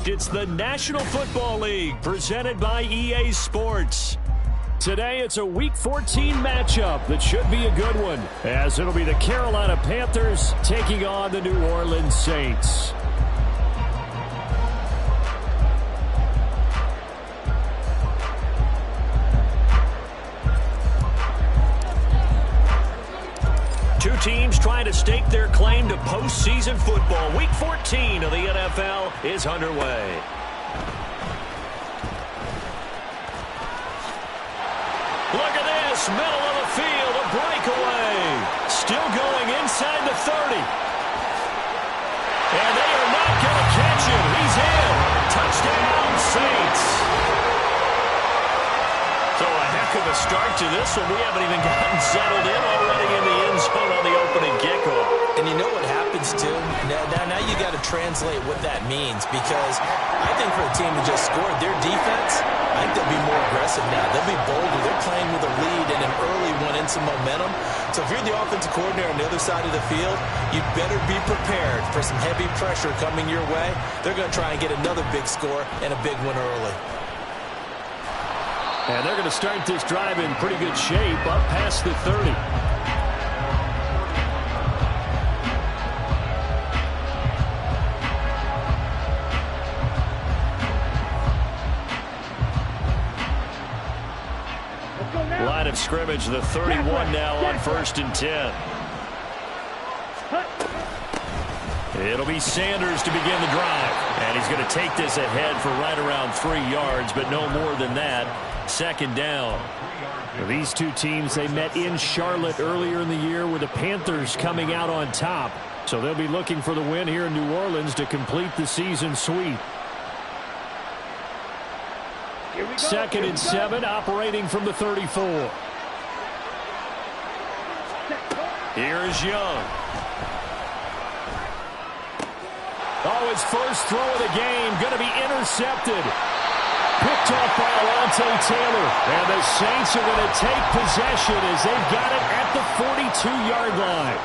It's the National Football League presented by EA Sports. Today, it's a Week 14 matchup that should be a good one, as it'll be the Carolina Panthers taking on the New Orleans Saints. Two teams trying to stake their claim to postseason football. Week 14 of the NFL is underway. Look at this, middle of the field, a breakaway. Still going inside the 30. And they are not going to catch him. He's in. Touchdown, Saints. So a heck of a start to this one. We haven't even gotten settled in already in the end zone on the opening kickoff. And you know what happens, too? Now you got to translate what that means, because I think for a team that just scored, their defense, I think they'll be more aggressive now. They'll be bolder. They're playing with a lead and an early one and some momentum. So if you're the offensive coordinator on the other side of the field, you better be prepared for some heavy pressure coming your way. They're going to try and get another big score and a big one early. And they're going to start this drive in pretty good shape, up past the 30. Line of scrimmage, the 31 now on 1st and 10. It'll be Sanders to begin the drive. And he's going to take this ahead for right around 3 yards, but no more than that. 2nd down. These two teams, they met in Charlotte earlier in the year with the Panthers coming out on top. So they'll be looking for the win here in New Orleans to complete the season sweep. 2nd and 7, operating from the 34. Here's Young. Oh, his first throw of the game going to be intercepted. Picked off by Alontae Taylor. And the Saints are going to take possession as they've got it at the 42-yard line.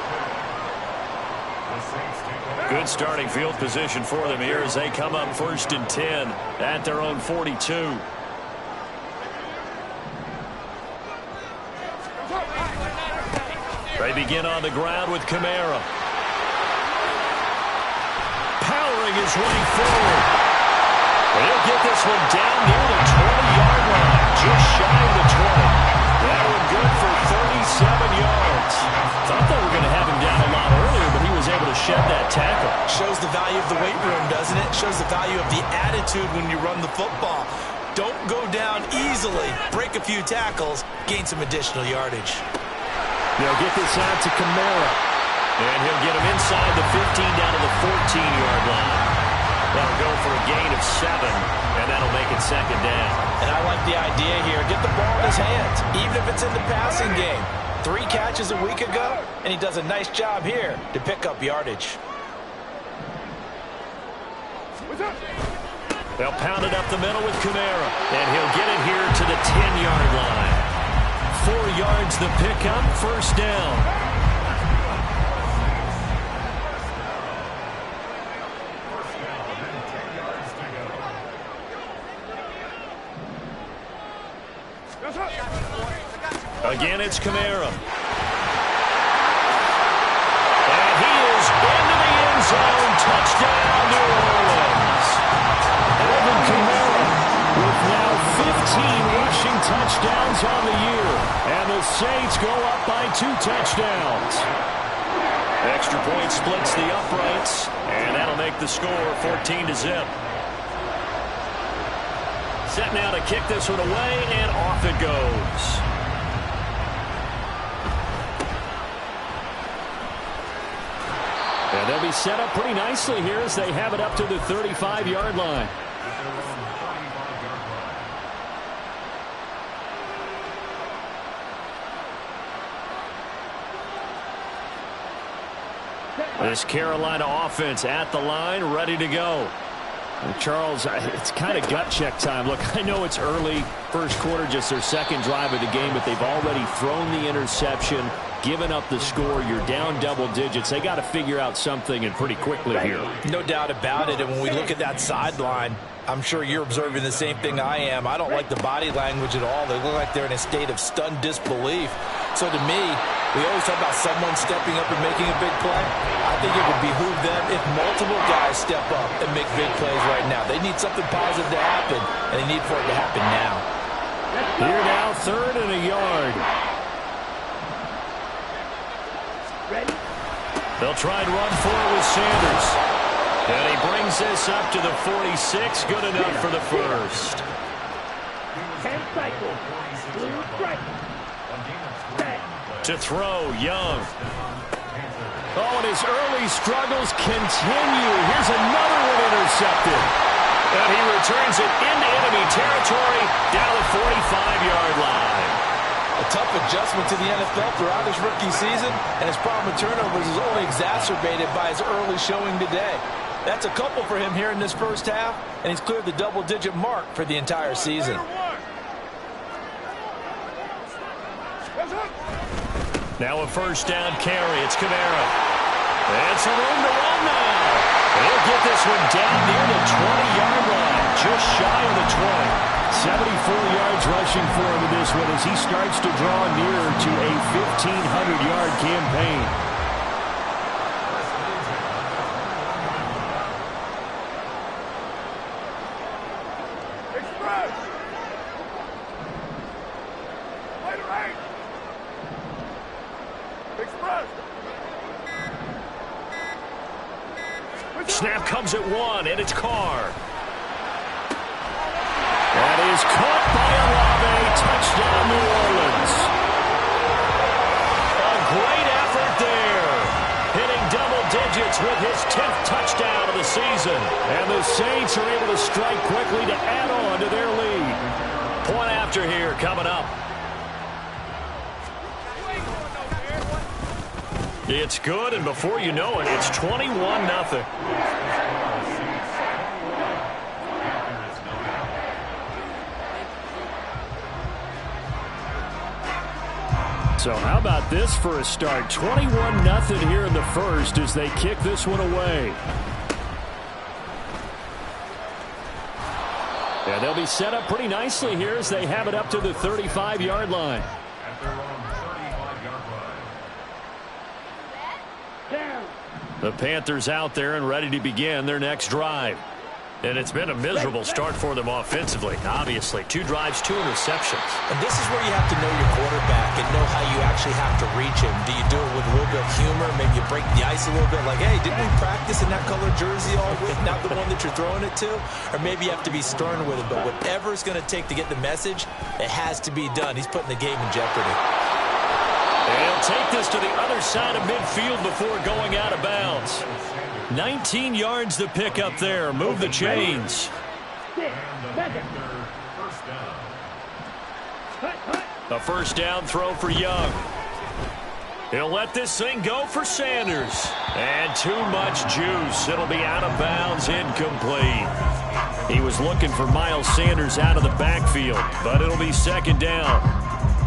Good starting field position for them here as they come up 1st and 10 at their own 42. They begin on the ground with Kamara. Powering his way forward. He'll get this one down near the 20-yard line. Just shy of the 20. That one good for 37 yards. Thought they were going to have him down a lot earlier, but he was able to shed that tackle. Shows the value of the weight room, doesn't it? Shows the value of the attitude when you run the football. Don't go down easily. Break a few tackles. Gain some additional yardage. They'll get this out to Kamara. And he'll get him inside the 15 down to the 14-yard line. That'll go for a gain of 7, and that'll make it 2nd down. And I like the idea here. Get the ball in his hands, even if it's in the passing game. 3 catches a week ago, and he does a nice job here to pick up yardage. They'll pound it up the middle with Kamara, and he'll get it here to the 10-yard line. 4 yards the pickup, 1st down. Again, it's Kamara. And he is into the end zone. Touchdown, New Orleans. Alvin Kamara with now 15 rushing touchdowns on the year. And the Saints go up by 2 touchdowns. Extra point splits the uprights. And that'll make the score 14-0. Set now to kick this one away, and off it goes. And they'll be set up pretty nicely here as they have it up to the 35-yard line. This Carolina offense at the line, ready to go. And Charles, it's kind of gut check time. Look, I know it's early, first quarter, just their 2nd drive of the game, but they've already thrown the interception. giving up the score. You're down double digits. They got to figure out something and pretty quickly here. No doubt about it. And when we look at that sideline, I'm sure you're observing the same thing I am. I don't like the body language at all. They look like they're in a state of stunned disbelief. So to me, we always talk about someone stepping up and making a big play. I think it would behoove them if multiple guys step up and make big plays right now. They need something positive to happen, and they need for it to happen now. Here now, 3rd and a yard. Ready? They'll try and run for it with Sanders. And he brings this up to the 46. Good enough for the first. 10 cycles. Blue strike. To throw, Young. Oh, and his early struggles continue. Here's another one intercepted. And he returns it into enemy territory down the 45-yard line. A tough adjustment to the NFL throughout his rookie season, and his problem with turnovers is only exacerbated by his early showing today. That's a couple for him here in this first half, and he's cleared the double-digit mark for the entire season. Now a first down carry. It's Kamara. And some room to run now. He'll get this one down near the 20-yard line, just shy of the 20. 74 yards rushing for him in this one as he starts to draw nearer to a 1,500-yard campaign. Snap comes at 1, and it's Carr. That is caught by Olave. Touchdown, New Orleans. A great effort there. Hitting double digits with his 10th touchdown of the season. And the Saints are able to strike quickly to add on to their lead. Point after here coming up. It's good, and before you know it, it's 21-0. So how about this for a start? 21-0 here in the first as they kick this one away. And they'll be set up pretty nicely here as they have it up to the 35-yard line. The Panthers out there and ready to begin their next drive. And it's been a miserable start for them offensively. Obviously, 2 drives, 2 interceptions. And this is where you have to know your quarterback and know how you actually have to reach him. Do you do it with a little bit of humor? Maybe you break the ice a little bit like, hey, didn't we practice in that colored jersey all week, not the one that you're throwing it to? Or maybe you have to be stern with him. But whatever it's going to take to get the message, it has to be done. He's putting the game in jeopardy. And he'll take this to the other side of midfield before going out of bounds. 19 yards to pick up there. Move the chains. A first down throw for Young. He'll let this thing go for Sanders. And too much juice. It'll be out of bounds, incomplete. He was looking for Miles Sanders out of the backfield, but it'll be second down.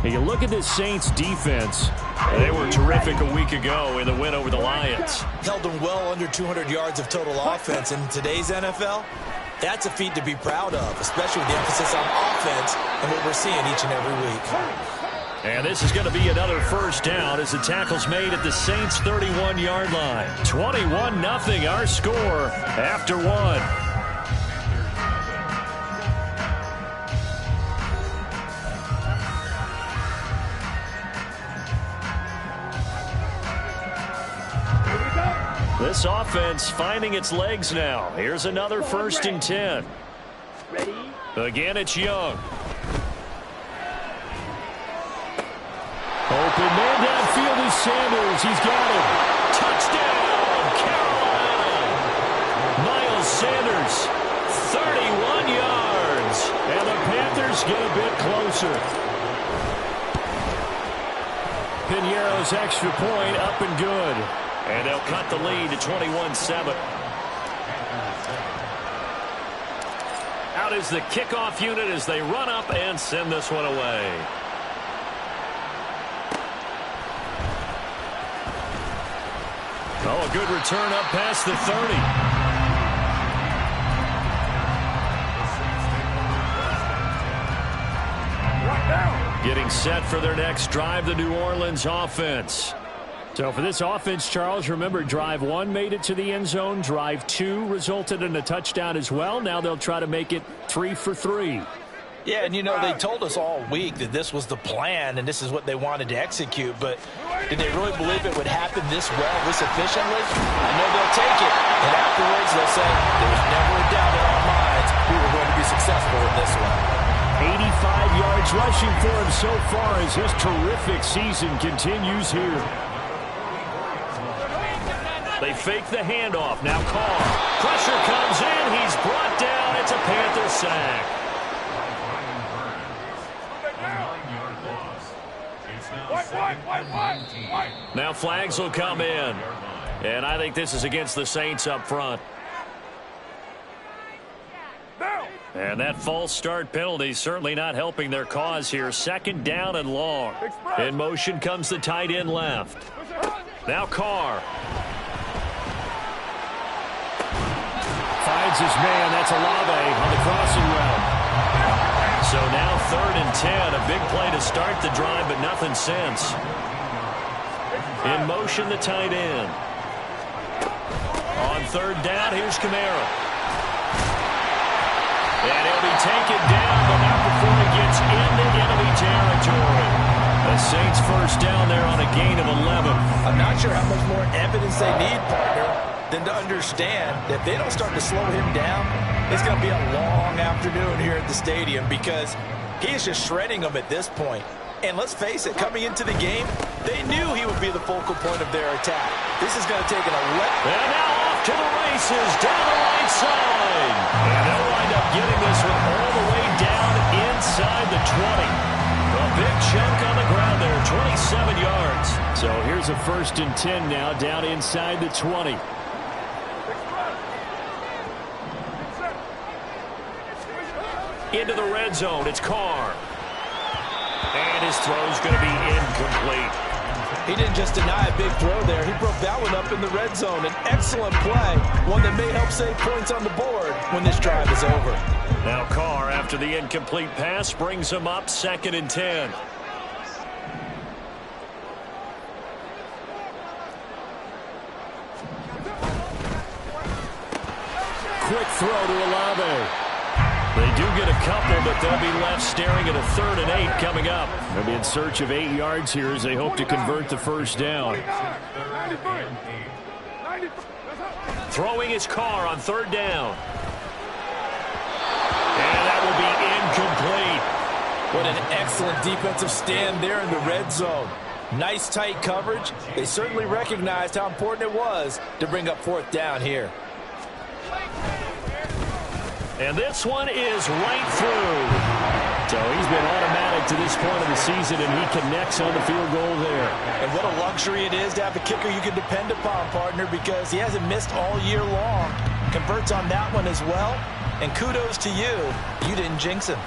You look at this Saints defense. They were terrific a week ago in the win over the Lions. Held them well under 200 yards of total offense. In today's NFL, that's a feat to be proud of, especially with the emphasis on offense and what we're seeing each and every week. And this is going to be another first down as the tackle's made at the Saints' 31-yard line. 21-0 our score after 1. This offense finding its legs now. Here's another 1st and 10. Ready? Again, it's Young. Open man downfield is Sanders. He's got him. Touchdown, Carolina. Miles Sanders, 31 yards. And the Panthers get a bit closer. Piñeiro's extra point up and good. And they'll cut the lead to 21-7. Out is the kickoff unit as they run up and send this one away. Oh, a good return up past the 30. Getting set for their next drive, the New Orleans offense. So for this offense, Charles, remember, drive 1 made it to the end zone. Drive 2 resulted in a touchdown as well. Now they'll try to make it 3 for 3. Yeah, and, you know, they told us all week that this was the plan and this is what they wanted to execute, but did they really believe it would happen this well, this efficiently? I know they'll take it, and afterwards they'll say, there was never a doubt in our minds we were going to be successful in this one. 85 yards rushing for him so far as this terrific season continues here. They fake the handoff. Now Carr. Pressure comes in. He's brought down. It's a Panther sack. Now flags will come in. And I think this is against the Saints up front. And that false start penalty certainly not helping their cause here. 2nd down and long. In motion comes the tight end left. Now Carr. Finds his man. That's Olave on the crossing route. So now 3rd and 10. A big play to start the drive, but nothing since. In motion, the tight end. On 3rd down, here's Kamara. And he'll be taken down, but not before he gets into enemy territory. The Saints first down there on a gain of 11. I'm not sure how much more evidence they need, partner, than to understand that if they don't start to slow him down, it's going to be a long afternoon here at the stadium because he is just shredding them at this point. And let's face it, coming into the game, they knew he would be the focal point of their attack. This is going to take an And now off to the races, down the right side. And they'll wind up getting this one all the way down inside the 20. A big chunk on the ground there, 27 yards. So here's a 1st and 10 now, down inside the 20. Into the red zone, it's Carr. And his throw's going to be incomplete. He didn't just deny a big throw there. He broke that one up in the red zone. An excellent play, one that may help save points on the board when this drive is over. Now Carr, after the incomplete pass, brings him up 2nd and 10. Quick throw to Olave. They do get a couple, but they'll be left staring at a 3rd and 8 coming up. They'll be in search of 8 yards here as they hope to convert the first down. Throwing his Carr on 3rd down. And that will be incomplete. What an excellent defensive stand there in the red zone. Nice tight coverage. They certainly recognized how important it was to bring up 4th down here. And this one is right through. So he's been automatic to this point of the season, and he connects on the field goal there. And what a luxury it is to have a kicker you can depend upon, partner, because he hasn't missed all year long. Converts on that one as well. And kudos to you. You didn't jinx him.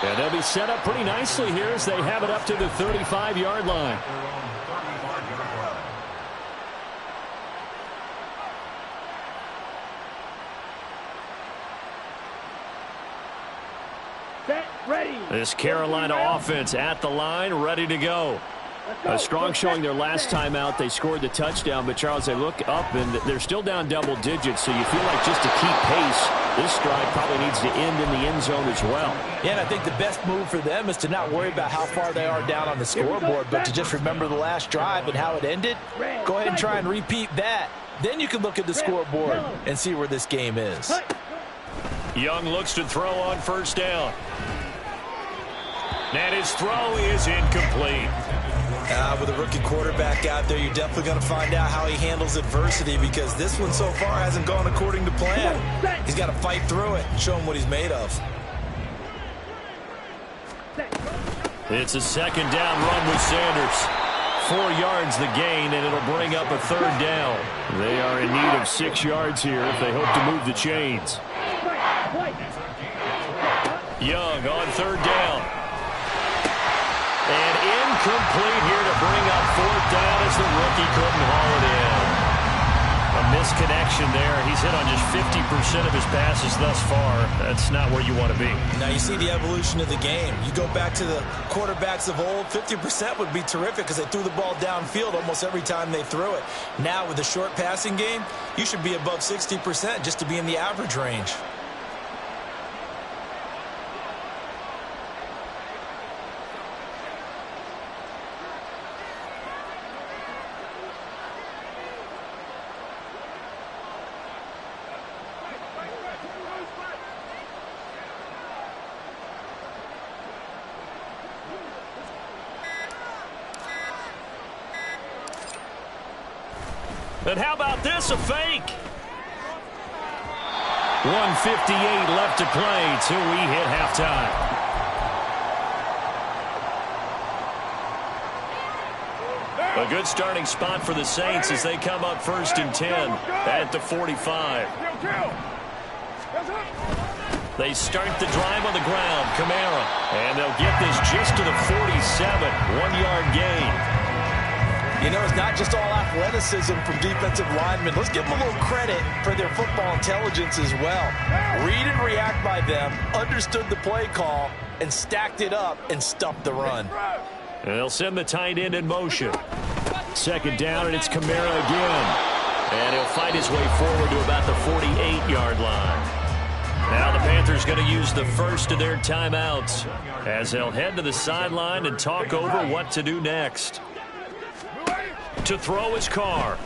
And they'll be set up pretty nicely here as they have it up to the 35-yard line. Ready. This Carolina offense at the line, ready to go. A strong showing their last time out. They scored the touchdown, but Charles, they look up and they're still down double digits, so you feel like just to keep pace, this drive probably needs to end in the end zone as well. Yeah, and I think the best move for them is to not worry about how far they are down on the scoreboard, but to just remember the last drive and how it ended. Go ahead and try and repeat that. Then you can look at the scoreboard and see where this game is. Young looks to throw on 1st down. And his throw is incomplete. With a rookie quarterback out there, you're definitely going to find out how he handles adversity because this one so far hasn't gone according to plan. He's got to fight through it and show him what he's made of. It's a 2nd down run with Sanders. 4 yards the gain, and it'll bring up a 3rd down. They are in need of 6 yards here if they hope to move the chains. Young on 3rd down. And incomplete here to bring up 4th down as the rookie couldn't haul it in. A misconnection there. He's hit on just 50% of his passes thus far. That's not where you want to be. Now you see the evolution of the game. You go back to the quarterbacks of old, 50% would be terrific because they threw the ball downfield almost every time they threw it. Now with the short passing game, you should be above 60% just to be in the average range. And how about this, a fake? 1:58 left to play till we hit halftime. A good starting spot for the Saints as they come up 1st and 10 at the 45. They start the drive on the ground, Kamara, and they'll get this just to the 47, 1-yard gain. You know, it's not just all athleticism from defensive linemen. Let's give them a little credit for their football intelligence as well. Read and react by them, understood the play call, and stacked it up and stuffed the run. And they'll send the tight end in motion. 2nd down, and it's Kamara again. And he'll fight his way forward to about the 48-yard line. Now the Panthers going to use the first of their timeouts as they'll head to the sideline and talk over what to do next. To throw his Carr.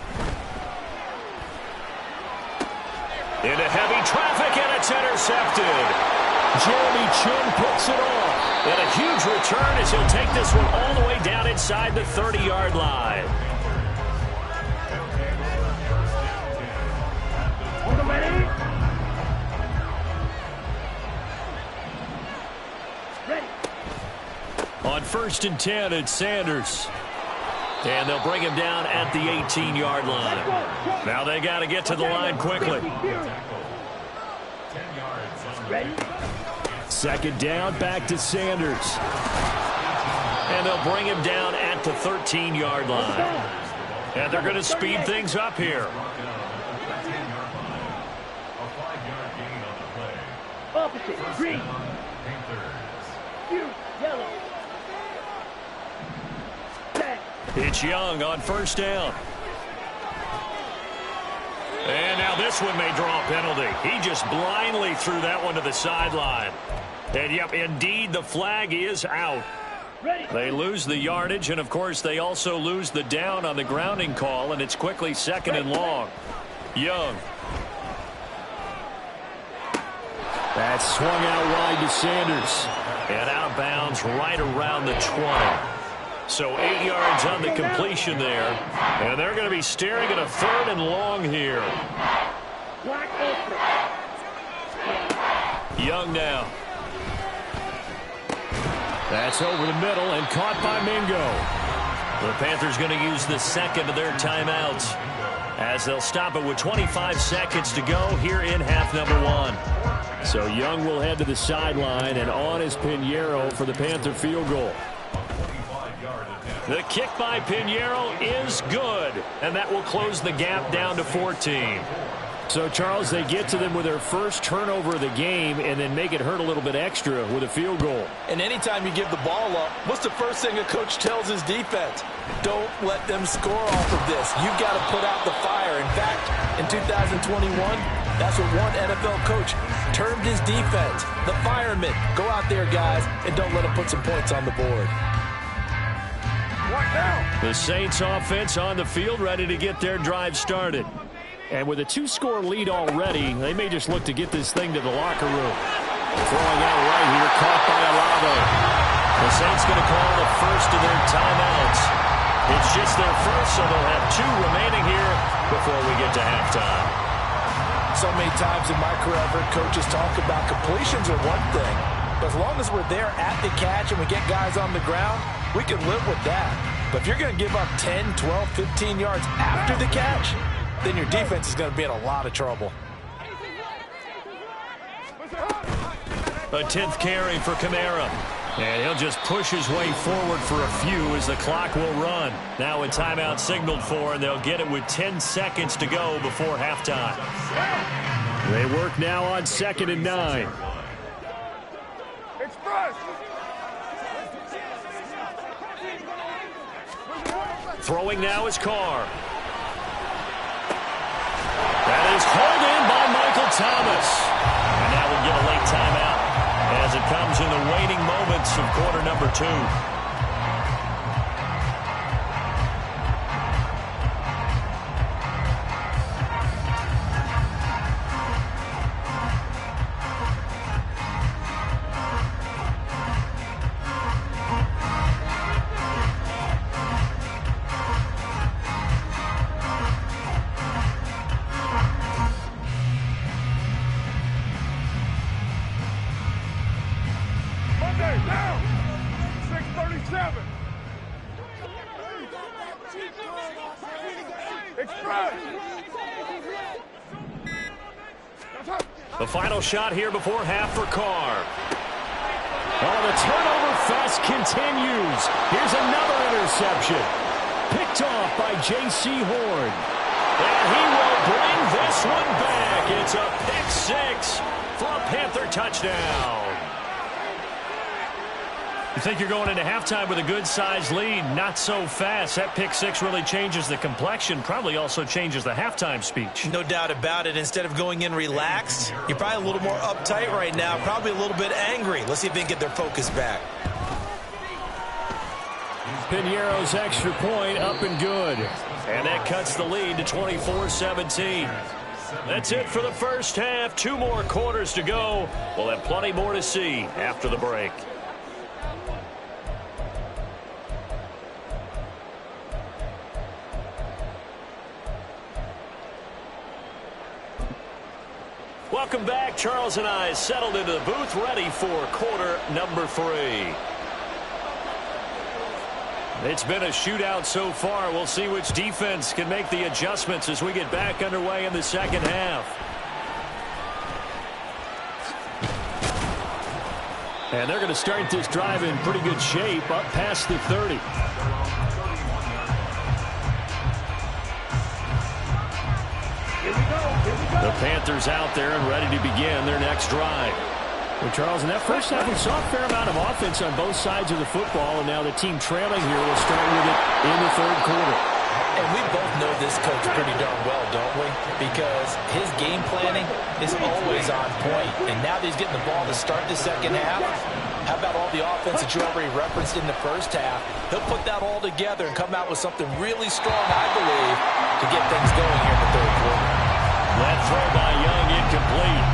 Into heavy traffic, and it's intercepted. Jeremy Chin picks it off. And a huge return as he'll take this one all the way down inside the 30-yard line. Ready. On 1st and 10, it's Sanders. And they'll bring him down at the 18-yard line. Now they got to get to the line quickly. Ready. 2nd down, back to Sanders. And they'll bring him down at the 13-yard line. And they're going to speed things up here. Opposite. Green. Yellow. It's Young on 1st down. And now this one may draw a penalty. He just blindly threw that one to the sideline. And, yep, indeed, the flag is out. They lose the yardage, and, of course, they also lose the down on the grounding call, and it's quickly 2nd and long. Young. That's swung out wide to Sanders. And out of bounds right around the 20. So 8 yards on the completion there. And they're going to be staring at a 3rd and long here. Young now. That's over the middle and caught by Mingo. The Panthers going to use the 2nd of their timeouts as they'll stop it with 25 seconds to go here in half number 1. So Young will head to the sideline, and on is Pinheiro for the Panther field goal. The kick by Pinheiro is good, and that will close the gap down to 14. So, Charles, they get to them with their first turnover of the game and then make it hurt a little bit extra with a field goal. And anytime you give the ball up, what's the first thing a coach tells his defense? Don't let them score off of this. You've got to put out the fire. In fact, in 2021, that's what one NFL coach termed his defense, the firemen. Go out there, guys, and don't let them put some points on the board. The Saints offense on the field, ready to get their drive started. And with a 2-score lead already, they may just look to get this thing to the locker room. Throwing out right here, caught by Alavo. The Saints going to call the first of their timeouts. It's just their first, so they'll have 2 remaining here before we get to halftime. So many times in my career, I've heard coaches talk about completions are one thing, but as long as we're there at the catch and we get guys on the ground, we can live with that. But if you're going to give up 10, 12, 15 yards after the catch, then your defense is going to be in a lot of trouble. A 10th carry for Kamara. And he'll just push his way forward for a few as the clock will run. Now a timeout signaled for, and they'll get it with 10 seconds to go before halftime. They work now on 2nd and 9. Throwing now is Carr. That is hauled in by Michael Thomas. And now we'll get a late timeout as it comes in the waning moments of quarter number 2. The final shot here before half for Carr. Oh, the turnover fest continues. Here's another interception. Picked off by J.C. Horn. And he will bring this one back. It's a pick six for a Panther touchdown. You think you're going into halftime with a good-sized lead. Not so fast. That pick six really changes the complexion. Probably also changes the halftime speech. No doubt about it. Instead of going in relaxed, you're probably a little more uptight right now. Probably a little bit angry. Let's see if they can get their focus back. Piñeiro's extra point up and good. And that cuts the lead to 24-17. That's it for the first half. 2 more quarters to go. We'll have plenty more to see after the break. Welcome back. Charles and I settled into the booth, ready for quarter number 3. It's been a shootout so far. We'll see which defense can make the adjustments as we get back underway in the second half. And they're going to start this drive in pretty good shape, up past the 30. The Panthers out there and ready to begin their next drive. Well, Charles, in that first half, we saw a fair amount of offense on both sides of the football, and now the team trailing here will start with it in the third quarter. And we both know this coach pretty darn well, don't we? Because his game planning is always on point. And now that he's getting the ball to start the second half, how about all the offense that you already referenced in the first half? He'll put that all together and come out with something really strong, I believe, to get things going here in the third quarter. That throw by Young incomplete.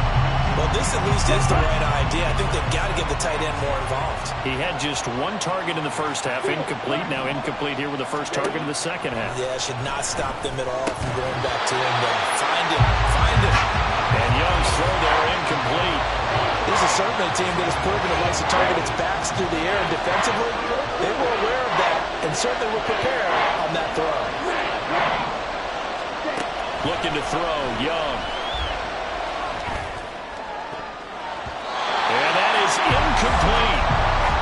Well, this at least is the right idea. I think they've got to get the tight end more involved. He had just 1 target in the first half, incomplete. Now incomplete here with the first target in the second half. Yeah, should not stop them at all from going back to him. Find him. And Young's throw there incomplete. This is certainly a team that has proven it likes to target its backs through the air and defensively. They were aware of that and certainly were prepared on that throw. Looking to throw, Young. And that is incomplete.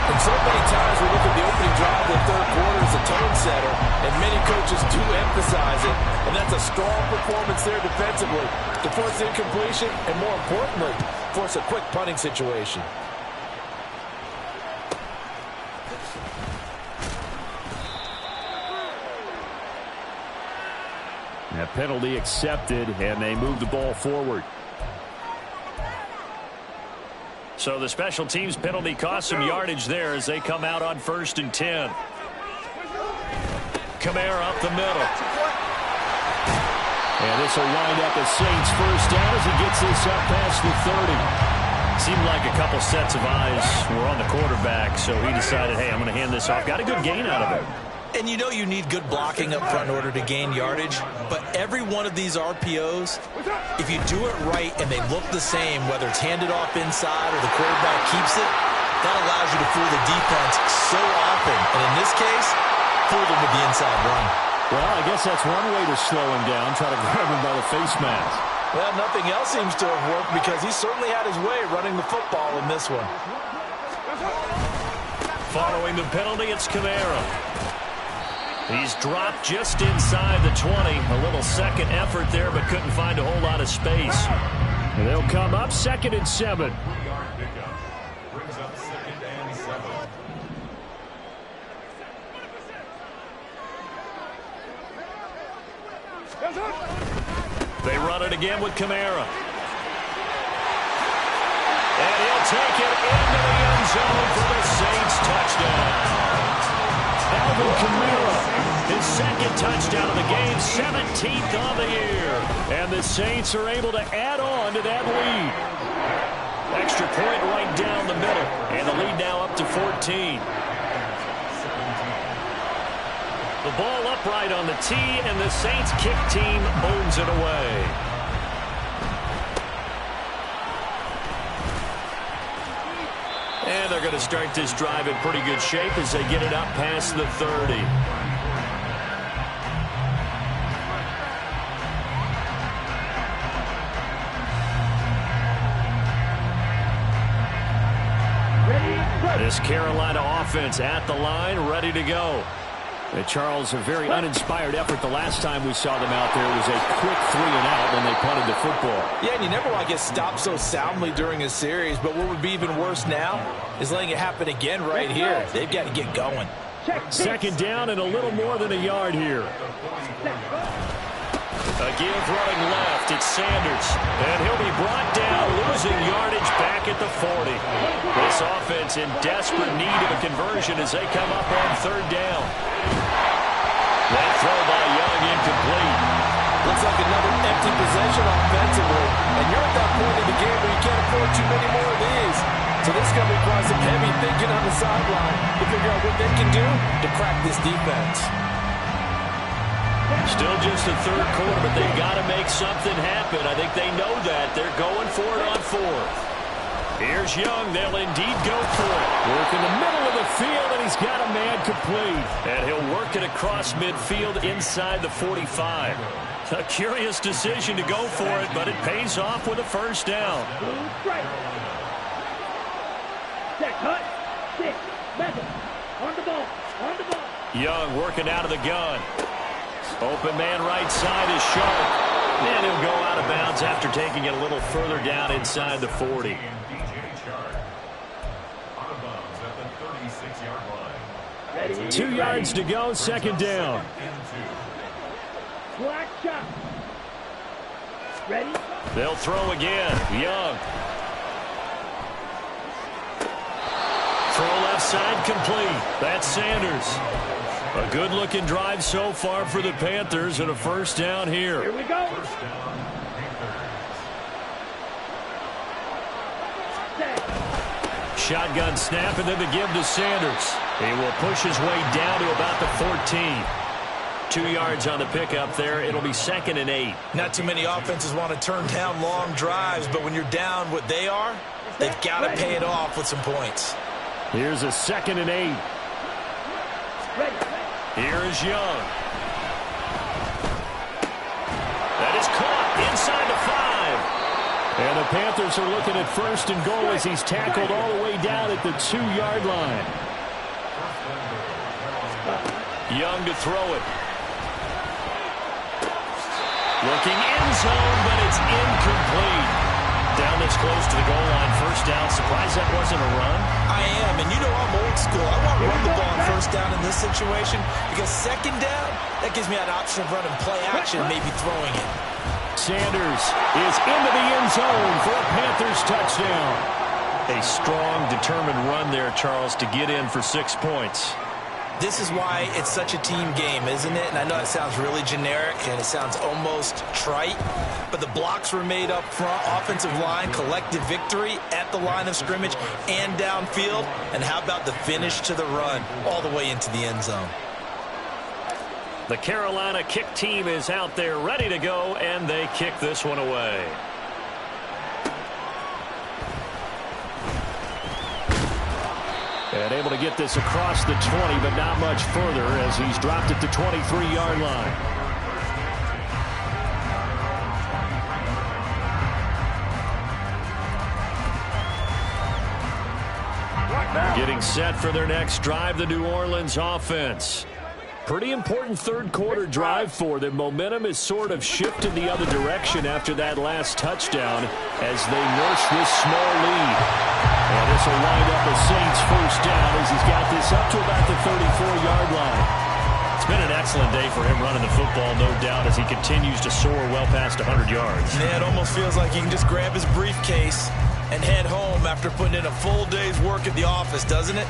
And so many times we look at the opening drive of the third quarter as a tone setter, and many coaches do emphasize it. And that's a strong performance there defensively to force incompletion and, more importantly, force a quick punting situation. That penalty accepted, and they move the ball forward. So the special teams penalty cost some yardage there as they come out on 1st and 10. Kamara up the middle. And this will wind up a Saints first down as he gets this up past the 30. Seemed like a couple sets of eyes were on the quarterback, so he decided, hey, I'm going to hand this off. Got a good gain out of it. And you know you need good blocking up front in order to gain yardage, but every one of these RPOs, if you do it right and they look the same, whether it's handed off inside or the quarterback keeps it, that allows you to fool the defense so often. And in this case, fool them with the inside run. Well, I guess that's one way to slow him down, try to grab him by the face mask. Well, nothing else seems to have worked because he certainly had his way running the football in this one. Following the penalty, it's Kamara. He's dropped just inside the 20. A little second effort there, but couldn't find a whole lot of space. And they'll come up 2nd and 7. Brings up 2nd and 7. They run it again with Kamara. And he'll take it into the end zone for the Saints touchdown. Alvin Kamara, his 2nd touchdown of the game, 17th on the year. And the Saints are able to add on to that lead. Extra point right down the middle. And the lead now up to 14. The ball upright on the tee, and the Saints kick team owns it away. And they're going to start this drive in pretty good shape as they get it up past the 30. This Carolina offense at the line, ready to go. Charles, a very uninspired effort the last time we saw them out there. It was a quick 3 and out when they punted the football. Yeah, and you never want to get stopped so soundly during a series, but what would be even worse now is letting it happen again right here. They've got to get going. 2nd down and a little more than a yard here. A give running left, it's Sanders. And he'll be brought down, losing yardage back at the 40. This offense in desperate need of a conversion as they come up on 3rd down. That throw by Young incomplete. Looks like another empty possession offensively. And you're at that point in the game where you can't afford too many more of these. So this is going to require some heavy thinking on the sideline to figure out what they can do to crack this defense. Still just the 3rd quarter, but they've got to make something happen. I think they know that. They're going for it on 4th. Here's Young. They'll indeed go for it. Work in the middle of the field, and he's got a man complete. And he'll work it across midfield inside the 45. A curious decision to go for it, but it pays off with a 1st down. Cut. 6. Madden. On the ball. On the ball. Young working out of the gun. Open man right side is Sharp. And he'll go out of bounds after taking it a little further down inside the 40. 2 yards to go, 2nd down. Black shot. Ready? They'll throw again. Young. Throw left side complete. That's Sanders. A good-looking drive so far for the Panthers and a 1st down here. Here we go. Shotgun snap and then the give to Sanders. He will push his way down to about the 14. 2 yards on the pickup there. It'll be 2nd and 8. Not too many offenses want to turn down long drives, but when you're down what they are, they've got to pay it off with some points. Here's a 2nd and 8. Here is Young. That is caught inside the 5. And the Panthers are looking at 1st and goal as he's tackled all the way down at the 2-yard line. Young to throw it. Looking end zone, but it's incomplete. Down this close to the goal line, 1st down. Surprised that wasn't a run? I am, and you know I'm old school. I want to run the ball on 1st down in this situation because 2nd down, that gives me that option of running play action, maybe throwing it. Sanders is into the end zone for a Panthers touchdown. A strong, determined run there, Charles, to get in for 6 points. This is why it's such a team game, isn't it? And I know it sounds really generic and it sounds almost trite, but the blocks were made up front, offensive line, collective victory at the line of scrimmage and downfield. And how about the finish to the run all the way into the end zone? The Carolina kick team is out there ready to go, and they kick this one away. And able to get this across the 20, but not much further as he's dropped at the 23-yard line. Getting set for their next drive, the New Orleans offense. Pretty important third quarter drive for them. Momentum has sort of shifted the other direction after that last touchdown as they nurse this small lead. And this will wind up a Saints first down as he's got this up to about the 34-yard line. It's been an excellent day for him running the football, no doubt, as he continues to soar well past 100 yards. Yeah, it almost feels like he can just grab his briefcase and head home after putting in a full day's work at the office, doesn't it?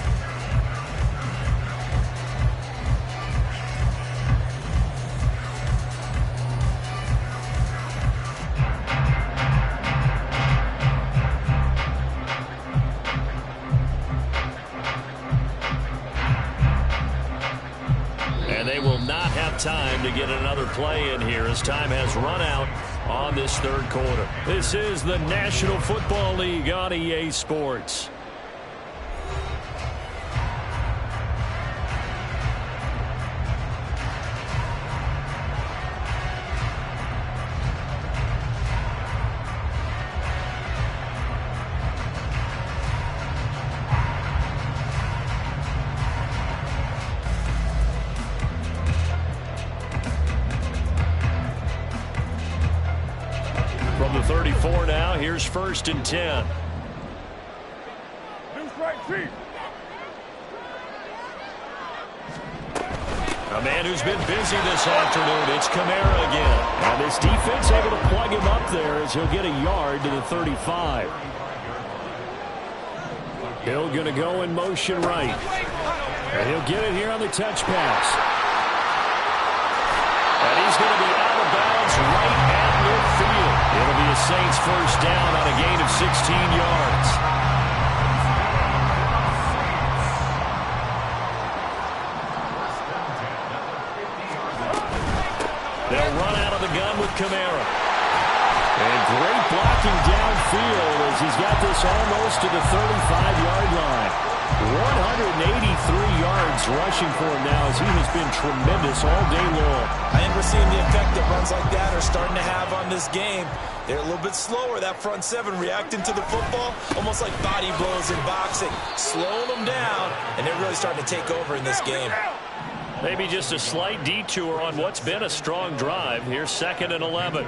Time to get another play in here as time has run out on this third quarter. This is the National Football League on EA Sports. From the 34 now, here's 1st and 10. A man who's been busy this afternoon, it's Kamara again. And this defense able to plug him up there as he'll get a yard to the 35. Hill going to go in motion right. And he'll get it here on the touch pass. And he's going to be out of bounds right at midfield. It'll be a Saints first down on a gain of 16 yards. They'll run out of the gun with Kamara. And great blocking downfield as he's got this almost to the 35-yard line. 183 yards rushing for him now as he has been tremendous all day long. I think we're seeing the effect that runs like that are starting to have on this game. They're a little bit slower, that front seven reacting to the football, almost like body blows in boxing, slowing them down, and they're really starting to take over in this game. Maybe just a slight detour on what's been a strong drive. Here's 2nd and 11.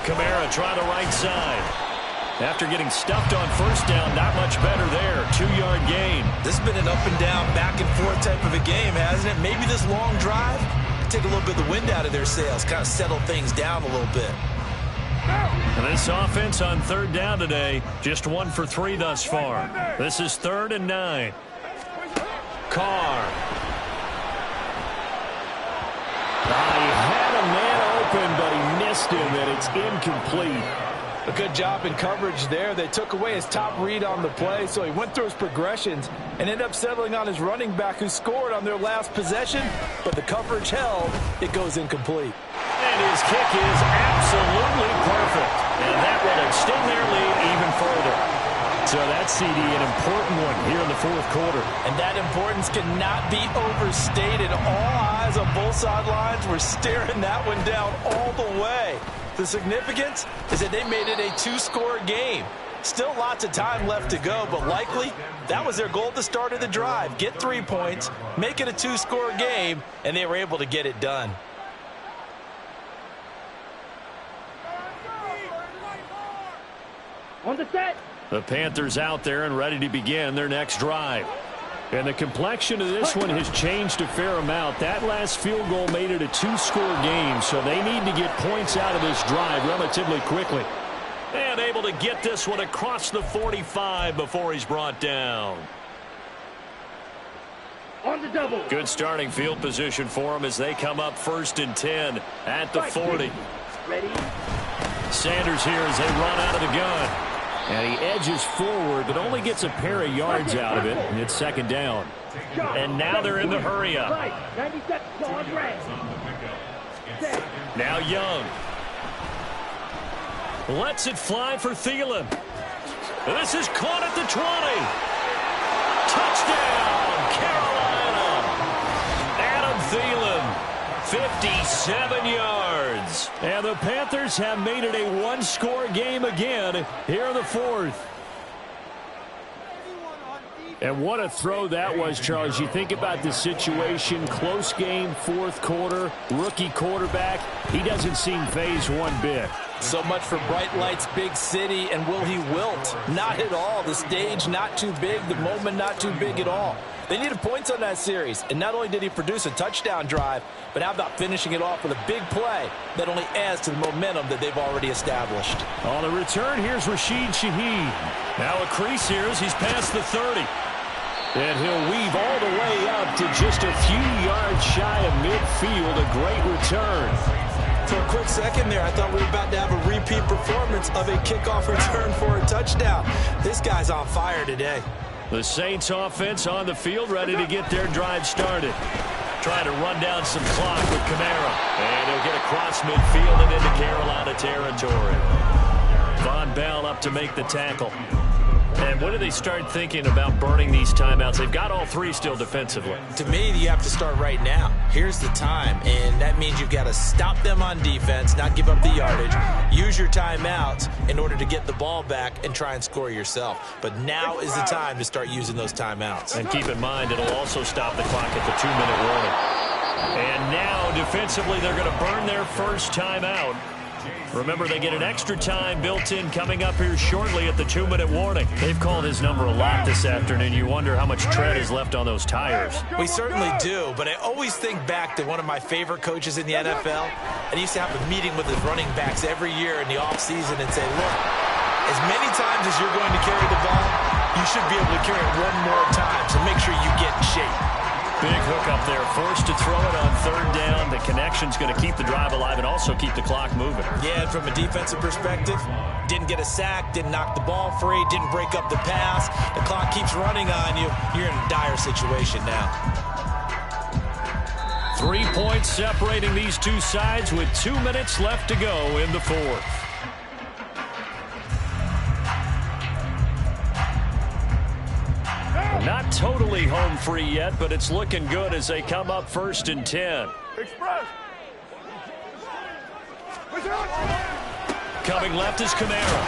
Kamara trying to right side. After getting stuffed on first down, not much better there. 2-yard gain. This has been an up and down, back and forth type of a game, hasn't it? Maybe this long drive take a little bit of the wind out of their sails, kind of settle things down a little bit. And this offense on 3rd down today, just 1 for 3 thus far. This is 3rd and 9. Carr. He had a man open, but he missed him, and it's incomplete. A good job in coverage there. They took away his top read on the play, so he went through his progressions and ended up settling on his running back who scored on their last possession, but the coverage held. It goes incomplete. And his kick is absolutely perfect, and that will extend their lead even further. So that's CD, an important one here in the 4th quarter. And that importance cannot be overstated. All eyes on both sidelines were staring that one down all the way. The significance is that they made it a 2-score game. Still lots of time left to go, but likely that was their goal at the start of the drive. Get 3 points, make it a 2-score game, and they were able to get it done. On the set. The Panthers out there and ready to begin their next drive. And the complexion of this one has changed a fair amount. That last field goal made it a 2-score game, so they need to get points out of this drive relatively quickly. And able to get this one across the 45 before he's brought down. On the double. Good starting field position for them as they come up 1st and 10 at the 40. Ready. Sanders here as they run out of the gun. And he edges forward, but only gets a pair of yards out of it, and it's 2nd down. And now they're in the hurry-up. 90 seconds on red. Now Young. Lets it fly for Thielen. And this is caught at the 20. Touchdown, Carolina. Adam Thielen, 57 yards. And the Panthers have made it a one-score game again here in the fourth. And what a throw that was, Charles. You think about the situation, close game, fourth quarter, rookie quarterback. He doesn't seem fazed one bit. So much for bright lights, big city, and will he wilt? Not at all. The stage not too big, the moment not too big at all. They needed points on that series, and not only did he produce a touchdown drive, but how about finishing it off with a big play that only adds to the momentum that they've already established. On the return, here's Rashid Shaheed. Now a crease here as he's past the 30. And he'll weave all the way up to just a few yards shy of midfield. A great return. For a quick second there, I thought we were about to have a repeat performance of a kickoff return for a touchdown. This guy's on fire today. The Saints offense on the field, ready to get their drive started. Trying to run down some clock with Kamara. And he'll get across midfield and into Carolina territory. Von Bell up to make the tackle. And when do they start thinking about burning these timeouts? They've got all three still defensively. To me, you have to start right now. Here's the time, and that means you've got to stop them on defense, not give up the yardage, use your timeouts in order to get the ball back and try and score yourself. But now is the time to start using those timeouts. And keep in mind, it'll also stop the clock at the 2-minute warning. And now, defensively, they're going to burn their first timeout. Remember, they get an extra time built in coming up here shortly at the 2-minute warning. They've called his number a lot this afternoon. You wonder how much tread is left on those tires. We certainly do, but I always think back to one of my favorite coaches in the NFL. And he used to have a meeting with his running backs every year in the offseason and say, look, as many times as you're going to carry the ball, you should be able to carry it one more time, so make sure you get in shape. Big hook up there, forced to throw it on third down. The connection's going to keep the drive alive and also keep the clock moving. Yeah, and from a defensive perspective, didn't get a sack, didn't knock the ball free, didn't break up the pass. The clock keeps running on you. You're in a dire situation now. 3 points separating these two sides with 2 minutes left to go in the fourth. Not totally home free yet, but it's looking good as they come up 1st and 10. Coming left is Kamara.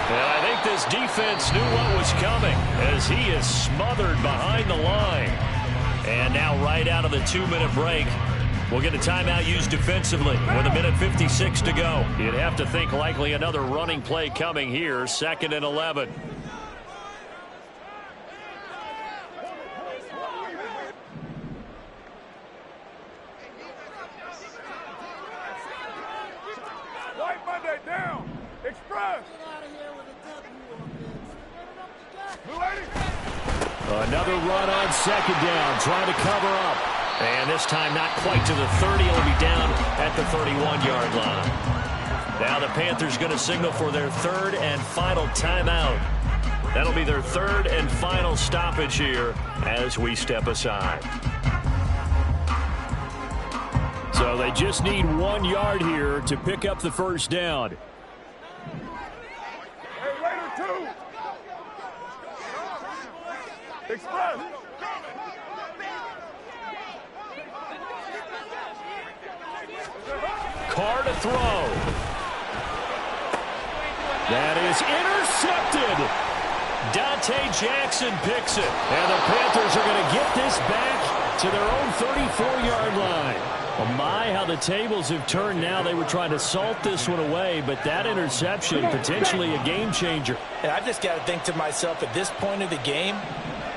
And I think this defense knew what was coming as he is smothered behind the line. And now right out of the 2-minute break, we'll get a timeout used defensively with 1:56 to go. You'd have to think likely another running play coming here, 2nd and 11. Another run on 2nd down, trying to cover up. And this time not quite to the 30. It'll be down at the 31-yard line. Now the Panthers going to signal for their 3rd and final timeout. That'll be their 3rd and final stoppage here as we step aside. So they just need 1 yard here to pick up the first down. Carr to throw. That is intercepted. Dante Jackson picks it. And the Panthers are going to get this back to their own 34-yard line. Oh my, how the tables have turned now. They were trying to salt this one away, but that interception, potentially a game changer. And I just got to think to myself, at this point of the game,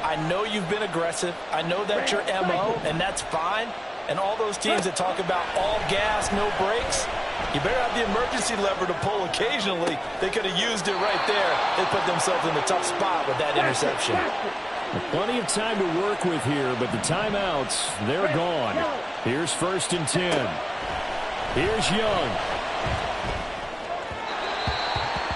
I know you've been aggressive. I know that's your MO, and that's fine. And all those teams that talk about all gas, no brakes, you better have the emergency lever to pull occasionally. They could have used it right there. They put themselves in a tough spot with that interception. Plenty of time to work with here, but the timeouts, they're gone. Here's 1st and 10. Here's Young.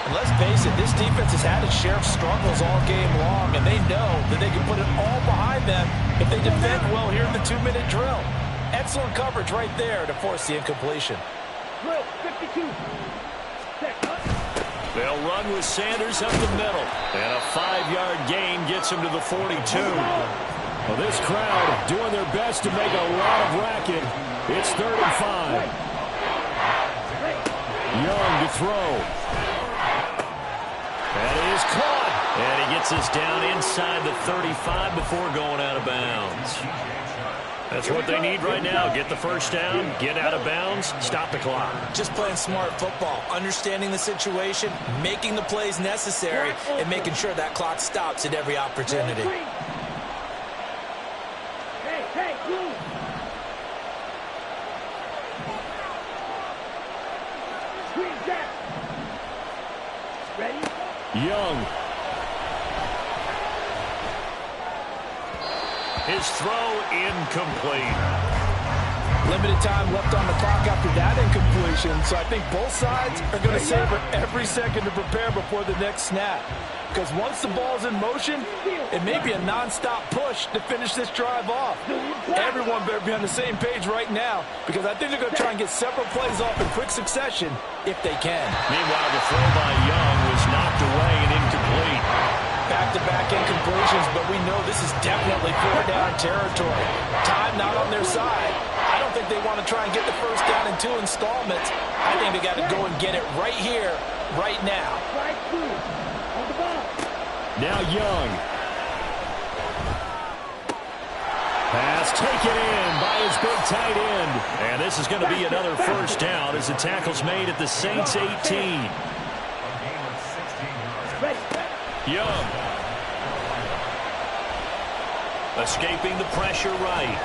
And let's face it, this defense has had its share of struggles all game long, and they know that they can put it all behind them if they defend well here in the 2-minute drill. Excellent coverage right there to force the incompletion. Drill 52. Set cut. They'll run with Sanders up the middle. And a 5-yard gain gets him to the 42. Well, this crowd doing their best to make a lot of racket. It's 3rd and 5. Young to throw. That is caught. And he gets us down inside the 35 before going out of bounds. That's what they need right now. Get the first down, get out of bounds, stop the clock. Just playing smart football, understanding the situation, making the plays necessary, and making sure that clock stops at every opportunity. Hey, move. Screen that. Ready? Young. His throw incomplete. Limited time left on the clock after that incompletion, so I think both sides are going to savor every second to prepare before the next snap. Because once the ball's in motion, it may be a non-stop push to finish this drive off. Everyone better be on the same page right now, because I think they're going to try and get several plays off in quick succession if they can. Meanwhile, the throw by Young was knocked away and incomplete. Back-to-back incompletions, but we know this is definitely 4-down territory. Time not on their side. I don't think they want to try and get the first down in 2 installments. I think they got to go and get it right here, right now. On the ball. Now Young. Pass taken in by his big tight end. And this is going to be another first down as the tackle's made at the Saints 18. Young. Escaping the pressure right.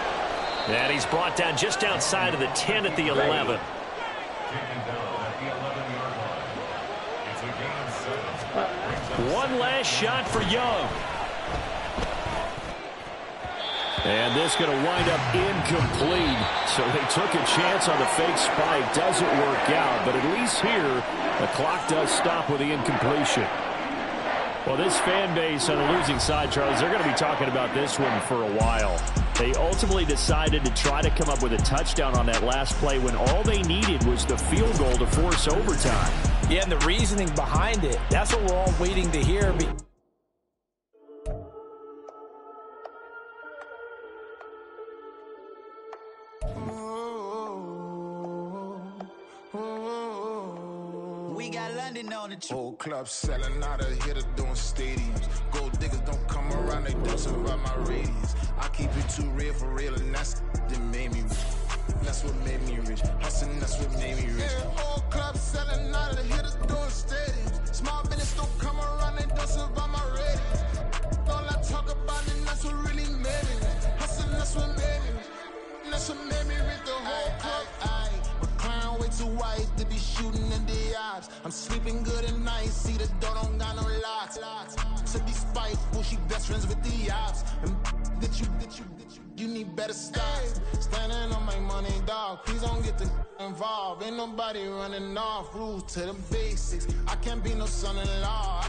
And he's brought down just outside of the 10 at the 11. One last shot for Young. And this going to wind up incomplete. So they took a chance on the fake spike. Doesn't work out. But at least here, the clock does stop with the incompletion. Well, this fan base on the losing side, Charles, they're going to be talking about this one for a while. They ultimately decided to try to come up with a touchdown on that last play when all they needed was the field goal to force overtime. Yeah, and the reasoning behind it, that's what we're all waiting to hear. We got London on the Whole club selling out of hitter doing stadiums. Gold diggers don't come around, they don't survive my radius. I keep it too real for real, and that's that made me rich. That's what made me rich. Hustling, that's what made me rich. Yeah, whole club selling out of hitters doing stadiums. Small business don't come around, they don't survive my radius. All I talk about it, that's what really made me rich. Hustling, that's what made me rich. That's what made me rich. The whole club. Clown way too white to be shooting in the eyes. I'm sleeping good at night, see the door don't got no locks. To be spiteful, she best friends with the ops. And you need better stop. Standing on my money, dog. Please don't get the involved. Ain't nobody running off. Rules to the basics. I can't be no son-in-law.